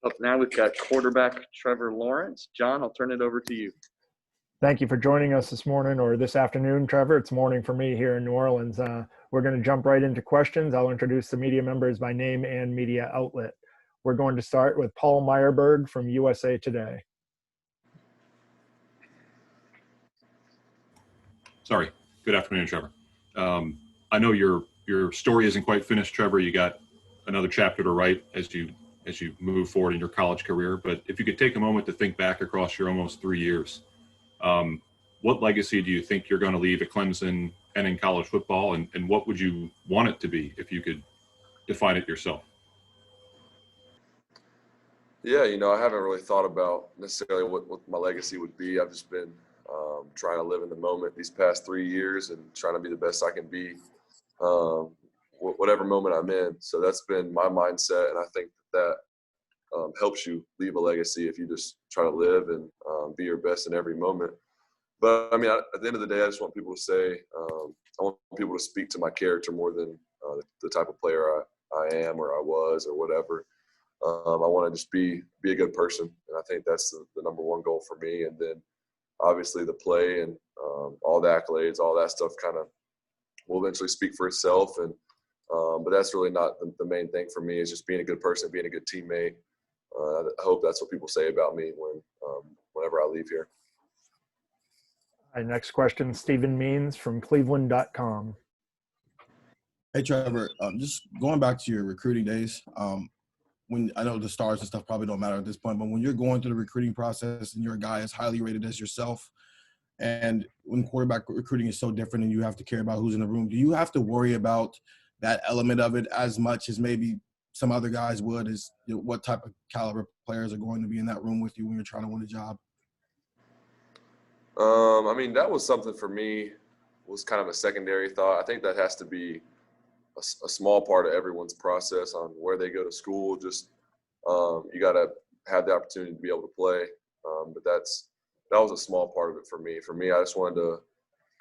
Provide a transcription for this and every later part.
Up now we've got quarterback Trevor Lawrence. John, I'll turn it over to you. Thank you for joining us this morning or this afternoon, Trevor. It's morning for me here in New Orleans. We're going to jump right into questions. I'll introduce the media members by name and media outlet. We're going to start with Paul Meyerberg from USA Today. Sorry. Good afternoon, Trevor. I know your story isn't quite finished, Trevor. You got another chapter to write as you move forward in your college career. But if you could take a moment to think back across your almost 3 years, what legacy do you think you're going to leave at Clemson and in college football, and what would you want it to be if you could define it yourself? Yeah, I haven't really thought about necessarily what my legacy would be. I've just been trying to live in the moment these past 3 years and trying to be the best I can be, whatever moment I'm in. So that's been my mindset, and I think that helps you leave a legacy if you just try to live and be your best in every moment. But, I mean, at the end of the day, I just want people to say I want people to speak to my character more than the type of player I am or I was or whatever. I want to just be a good person, and I think that's the number one goal for me. And then obviously the play and all the accolades, all that stuff kind of will eventually speak for itself. And but that's really not the main thing for me. Is just being a good person, being a good teammate. I hope that's what people say about me whenever I leave here. All right, next question, Stephen Means from cleveland.com. Hey, Trevor, just going back to your recruiting days, when I know the stars and stuff probably don't matter at this point, but when you're going through the recruiting process and you're a guy as highly rated as yourself, and when quarterback recruiting is so different and you have to care about who's in the room, do you have to worry about that element of it as much as maybe some other guys would? Is what type of caliber players are going to be in that room with you when you're trying to win a job? I mean, that was something for me, was kind of a secondary thought. I think that has to be a small part of everyone's process on where they go to school. Just you got to have the opportunity to be able to play. But that was a small part of it for me. For me, I just wanted to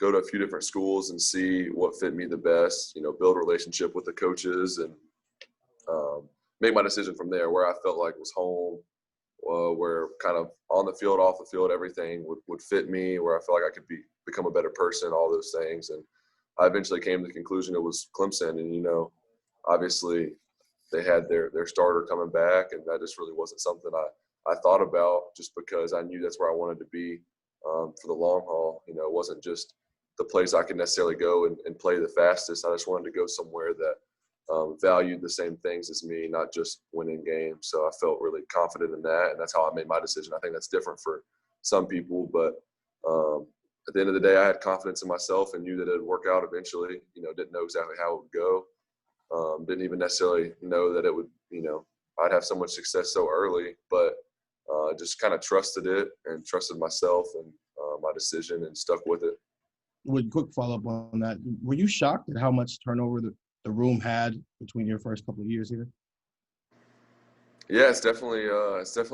go to a few different schools and see what fit me the best, build a relationship with the coaches and make my decision from there, where I felt like was home, where kind of on the field, off the field, everything would fit me, where I felt like I could become a better person, all those things. And I eventually came to the conclusion it was Clemson. And, obviously they had their starter coming back, and that just really wasn't something I thought about, just because I knew that's where I wanted to be for the long haul. It wasn't just the place I could necessarily go and play the fastest. I just wanted to go somewhere that valued the same things as me, not just winning games. So I felt really confident in that, and that's how I made my decision. I think that's different for some people, but at the end of the day, I had confidence in myself and knew that it would work out eventually. Didn't know exactly how it would go. Didn't even necessarily know that it would, I'd have so much success so early, but just kind of trusted it and trusted myself and my decision and stuck with it. With quick follow-up on that, were you shocked at how much turnover the room had between your first couple of years here? Yeah, it's definitely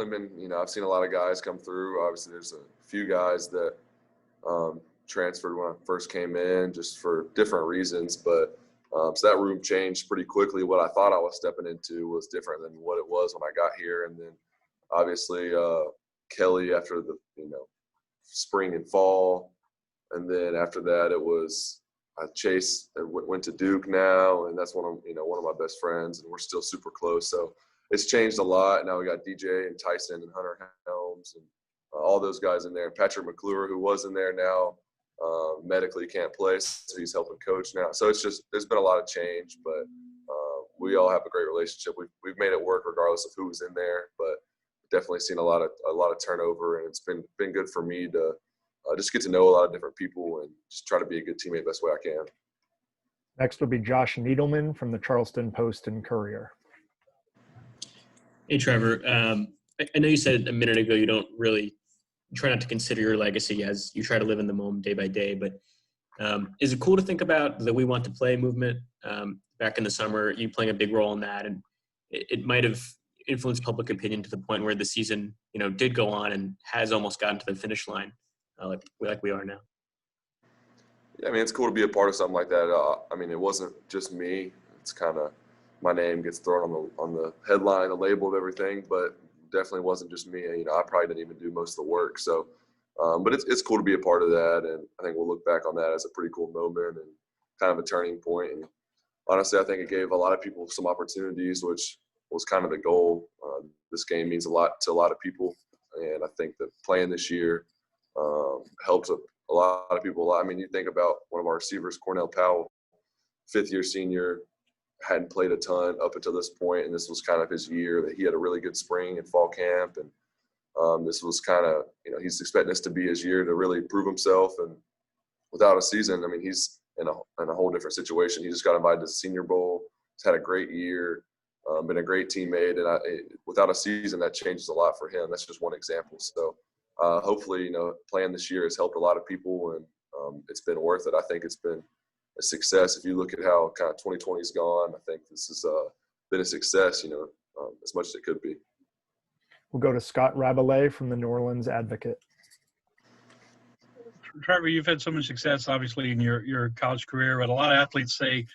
been, I've seen a lot of guys come through. Obviously, there's a few guys that transferred when I first came in just for different reasons. But so that room changed pretty quickly. What I thought I was stepping into was different than what it was when I got here. And then obviously Kelly after the, spring and fall. And then after that, it was Chase went to Duke now, and that's one of my best friends, and we're still super close. So it's changed a lot. Now we got DJ and Tyson and Hunter Helms and all those guys in there. Patrick McClure, who was in there now, medically can't play, so he's helping coach now. So it's just there's been a lot of change, but we all have a great relationship. We've made it work regardless of who was in there, but definitely seen a lot of turnover, and it's been good for me to just get to know a lot of different people and just try to be a good teammate the best way I can. Next will be Josh Needleman from the Charleston Post and Courier. Hey, Trevor. I know you said a minute ago you try not to consider your legacy as you try to live in the moment day by day, but is it cool to think about the We Want to Play movement back in the summer, you playing a big role in that, and it might have influenced public opinion to the point where the season, did go on and has almost gotten to the finish line like we are now? Yeah, I mean, it's cool to be a part of something like that. I mean, it wasn't just me. It's kind of my name gets thrown on the headline, the label of everything, but definitely wasn't just me. You know, I probably didn't even do most of the work. So, but it's cool to be a part of that, and I think we'll look back on that as a pretty cool moment and kind of a turning point. And honestly, I think it gave a lot of people some opportunities, which was kind of the goal. This game means a lot to a lot of people, and I think that playing this year helped a lot of people a lot. I mean, you think about one of our receivers, Cornell Powell, fifth-year senior, hadn't played a ton up until this point, and this was kind of his year that he had a really good spring and fall camp, and this was kind of, you know, he's expecting this to be his year to really prove himself. And without a season, I mean, he's in a whole different situation. He just got invited to the Senior Bowl. He's had a great year, been a great teammate, and without a season, that changes a lot for him. That's just one example. So hopefully, you know, playing this year has helped a lot of people, and it's been worth it. I think it's been a success. If you look at how kind of 2020 has gone, I think this has been a success, you know, as much as it could be. We'll go to Scott Rabelais from the New Orleans Advocate. Trevor, you've had so much success, obviously, in your college career, but a lot of athletes say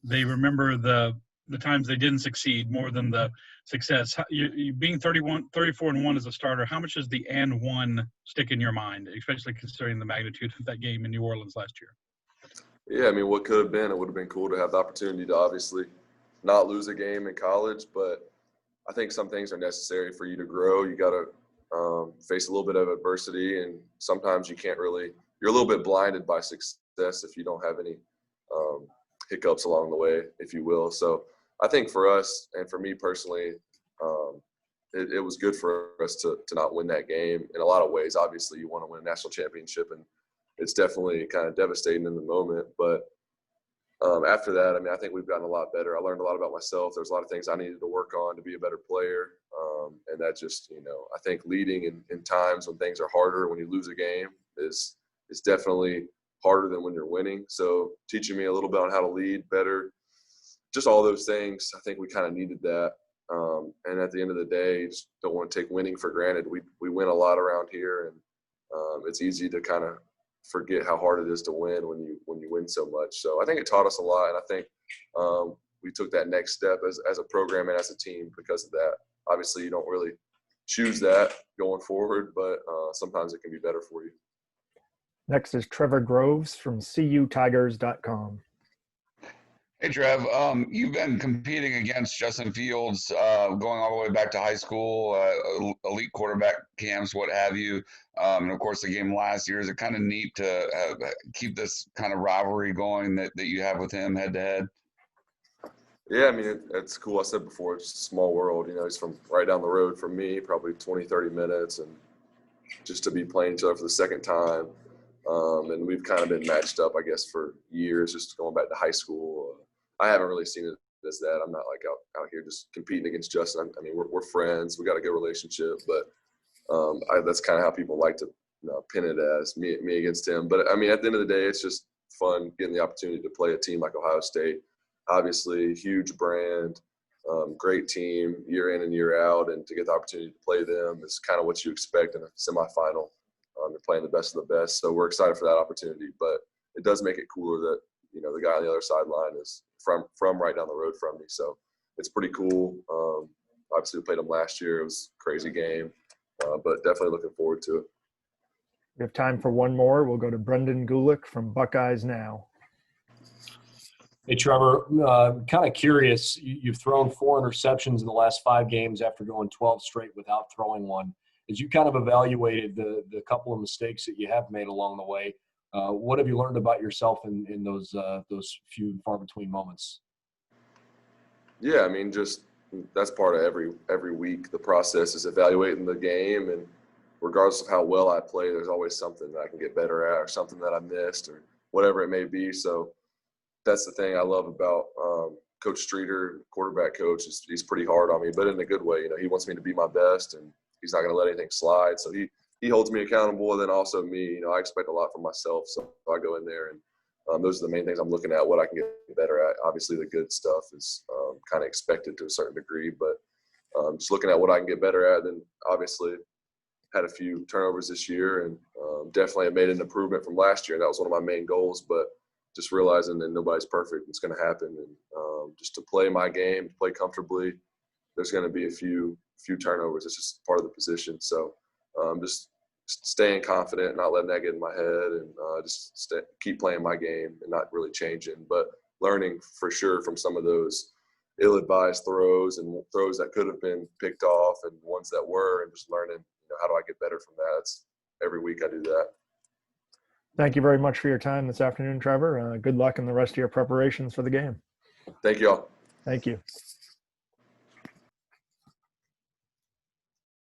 they remember the times they didn't succeed more than the success. You being 34-1 as a starter, how much does the and one stick in your mind, especially considering the magnitude of that game in New Orleans last year? Yeah, I mean, what could have been, it would have been cool to have the opportunity to obviously not lose a game in college, but I think some things are necessary for you to grow. You got to face a little bit of adversity, and sometimes you can't really – you're a little bit blinded by success if you don't have any hiccups along the way, if you will. So I think for us and for me personally, it was good for us to not win that game in a lot of ways. Obviously, you want to win a national championship, and it's definitely kind of devastating in the moment. But after that, I mean, I think we've gotten a lot better. I learned a lot about myself. There's a lot of things I needed to work on to be a better player. And that just, you know, I think leading in times when things are harder, when you lose a game, is definitely harder than when you're winning. So teaching me a little bit on how to lead better, just all those things, I think we kind of needed that. And at the end of the day, you just don't want to take winning for granted. We win a lot around here, and it's easy to kind of forget how hard it is to win when you win so much. So I think it taught us a lot, and I think we took that next step as a program and as a team because of that. Obviously, you don't really choose that going forward, but sometimes it can be better for you. Next is Trevor Groves from cutigers.com. Hey, Trev. You've been competing against Justin Fields going all the way back to high school, elite quarterback camps, what have you. And, of course, the game last year. Is it kind of neat to keep this kind of rivalry going that you have with him head-to-head? Yeah, I mean, it's cool. I said before, it's just a small world. You know, he's from right down the road from me, probably 20, 30 minutes. And just to be playing each other for the second time. And we've kind of been matched up, I guess, for years, just going back to high school. I haven't really seen it as that. I'm not like out here just competing against Justin. I mean, we're friends. We got a good relationship, but that's kind of how people like to pin it as me against him. But I mean, at the end of the day, it's just fun getting the opportunity to play a team like Ohio State. Obviously, huge brand, great team year in and year out, and to get the opportunity to play them is kind of what you expect in a semifinal. They're playing the best of the best, so we're excited for that opportunity. But it does make it cooler that, you know, the guy on the other sideline is from right down the road from me. So it's pretty cool. Obviously, we played him last year. It was a crazy game, but definitely looking forward to it. We have time for one more. We'll go to Brendan Gulick from Buckeyes Now. Hey, Trevor, kind of curious. You've thrown 4 interceptions in the last 5 games after going 12 straight without throwing one. As you kind of evaluated the couple of mistakes that you have made along the way, what have you learned about yourself in those few far between moments? Yeah, I mean, just that's part of every week. The process is evaluating the game, and regardless of how well I play, there's always something that I can get better at or something that I missed or whatever it may be. So that's the thing I love about Coach Streeter, quarterback coach. He's pretty hard on me, but in a good way. You know, he wants me to be my best, and he's not going to let anything slide. So he holds me accountable, and then also me. You know, I expect a lot from myself, so I go in there, and those are the main things I'm looking at, what I can get better at. Obviously, the good stuff is kind of expected to a certain degree, but just looking at what I can get better at. Then obviously had a few turnovers this year, and definitely have made an improvement from last year. And that was one of my main goals, but just realizing that nobody's perfect. It's going to happen, and just to play my game, to play comfortably, there's going to be a few turnovers. It's just part of the position. So just staying confident, not letting that get in my head, and just keep playing my game and not really changing, but learning for sure from some of those ill-advised throws and throws that could have been picked off and ones that were, and just learning, how do I get better from that? It's every week I do that. Thank you very much for your time this afternoon, Trevor. Good luck in the rest of your preparations for the game. Thank you all. Thank you.